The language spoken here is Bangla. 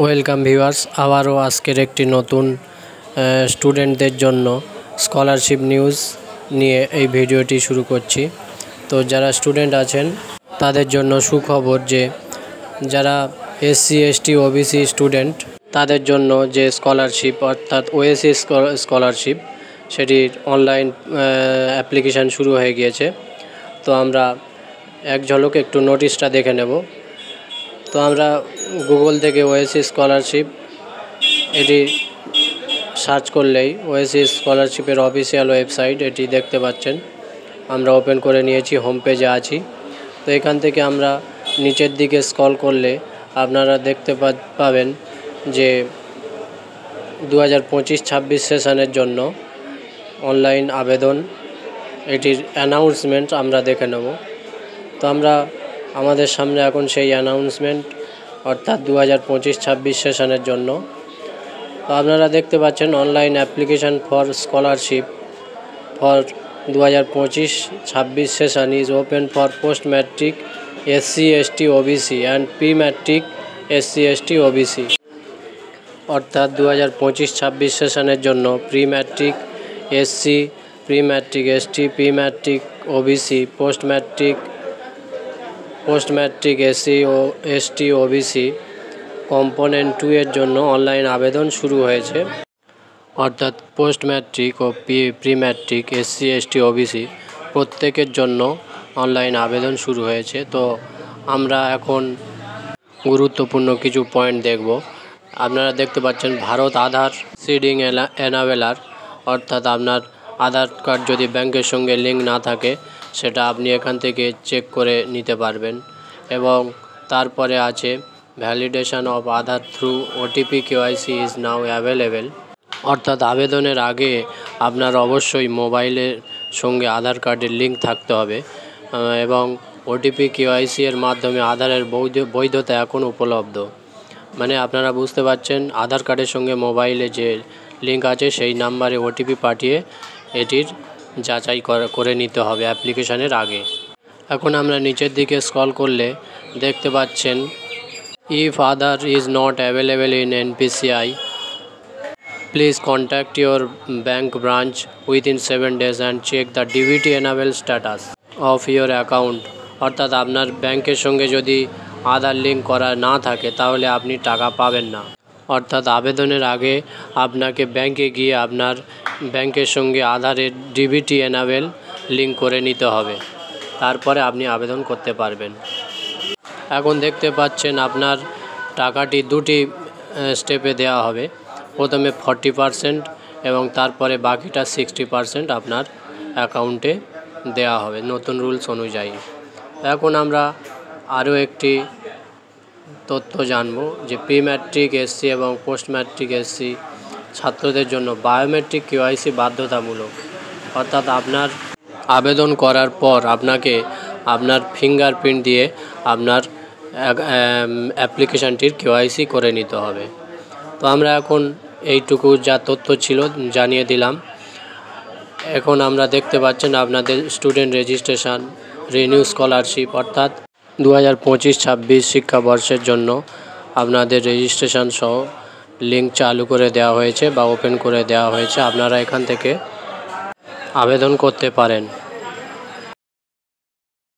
ওয়েলকাম ভিউয়ার্স, আবারও আজকের একটি নতুন স্টুডেন্টদের জন্য স্কলারশিপ নিউজ নিয়ে এই ভিডিওটি শুরু করছি। তো যারা স্টুডেন্ট আছেন তাদের জন্য সুখবর যে যারা এসসি এসটি ওবিসি স্টুডেন্ট তাদের জন্য যে স্কলারশিপ অর্থাৎ ওএসসি স্কলারশিপ সেটির অনলাইন অ্যাপ্লিকেশান শুরু হয়ে গিয়েছে। তো আমরা এক ঝলক একটু নোটিশটা দেখে নেব। তো আমরা গুগল থেকে ওএসসি স্কলারশিপ এটি সার্চ করলেই ওএসসি স্কলারশিপের অফিসিয়াল ওয়েবসাইট এটি দেখতে পাচ্ছেন। আমরা ওপেন করে নিয়েছি, হোম পেজে আছি। তো এখান থেকে আমরা নিচের দিকে স্ক্রল করলে আপনারা দেখতে পাবেন যে 2025-26 সেশনের জন্য অনলাইন আবেদন এটির অ্যানাউন্সমেন্ট আমরা দেখে নেব। তো আমরা আমাদের সামনে এখন সেই অ্যানাউন্সমেন্ট অর্থাৎ 2025-26 সেশনের জন্য। তো আপনারা দেখতে পাচ্ছেন online application for scholarship for 2025-26 session is open for post matric SC ST OBC and pre matric SC ST OBC. অর্থাৎ 2025-26 সেশনের জন্য pre matric SC, pre matric ST, pre matric OBC, post matric SC ও এসটি ওবিসি কম্পোনেন্ট 2 এর জন্য অনলাইন আবেদন শুরু হয়েছে। অর্থাৎ পোস্ট ম্যাট্রিক ও pre matric SC ST OBC প্রত্যেকের জন্য অনলাইন আবেদন শুরু হয়েছে। তো আমরা এখন গুরুত্বপূর্ণ কিছু পয়েন্ট দেখব। আপনারা দেখতে পাচ্ছেন ভারত আধার সিডিং এনাবেলার, অর্থাৎ আপনার আধার কার্ড যদি ব্যাংকের সঙ্গে লিঙ্ক না থাকে সেটা আপনি এখান থেকে চেক করে নিতে পারবেন। এবং তারপরে আছে validation of Aadhaar through OTP KYC is now available. অর্থাৎ আবেদনের আগে আপনার অবশ্যই মোবাইলের সঙ্গে আধার কার্ডের লিঙ্ক থাকতে হবে এবং ওটিপি কেওয়াইসি এর মাধ্যমে আধারের বৈধতা এখন উপলব্ধ। মানে আপনারা বুঝতে পারছেন, আধার কার্ডের সঙ্গে মোবাইলে যে লিঙ্ক আছে সেই নাম্বারে ওটিপি পাঠিয়ে এটির যাচাই করে নিতে হবে অ্যাপ্লিকেশানের আগে। এখন আমরা নিচের দিকে স্ক্রল করলে দেখতে পাচ্ছেন if Aadhaar is not available in NPCI please contact your bank branch within 7 days and check the DBT enable status of your account. অর্থাৎ আপনার ব্যাংকের সঙ্গে যদি আধার লিঙ্ক করা না থাকে তাহলে আপনি টাকা পাবেন না। অর্থাৎ আবেদনের আগে আপনাকে ব্যাংকে গিয়ে আপনার ব্যাংকের সঙ্গে আধারের ডিবিটি এনাবেল লিঙ্ক করে নিতে হবে, তারপরে আপনি আবেদন করতে পারবেন। এখন দেখতে পাচ্ছেন আপনার টাকাটি দুটি স্টেপে দেওয়া হবে। প্রথমে 40% এবং তারপরে বাকিটা 60% আপনার অ্যাকাউন্টে দেওয়া হবে নতুন রুলস অনুযায়ী। এখন আমরা আরও একটি তথ্য জানব যে প্রি ম্যাট্রিক এসসি এবং পোস্ট ম্যাট্রিক এসসি ছাত্রদের জন্য বায়োমেট্রিক কেওয়াইসি বাধ্যতামূলক। অর্থাৎ আপনার আবেদন করার পর আপনাকে আপনার ফিঙ্গারপ্রিন্ট দিয়ে আপনার অ্যাপ্লিকেশানটির কেওয়াইসি করে নিতে হবে। তো আমরা এখন এইটুকু যা তথ্য ছিল জানিয়ে দিলাম। এখন আমরা দেখতে পাচ্ছেন আপনাদের স্টুডেন্ট রেজিস্ট্রেশন রিনিউ স্কলারশিপ অর্থাৎ 2025-26 শিক্ষাবর্ষের জন্য আপনাদের রেজিস্ট্রেশন সহ লিঙ্ক চালু করে দেওয়া হয়েছে বা ওপেন করে দেওয়া হয়েছে। আপনারা এখান থেকে আবেদন করতে পারেন।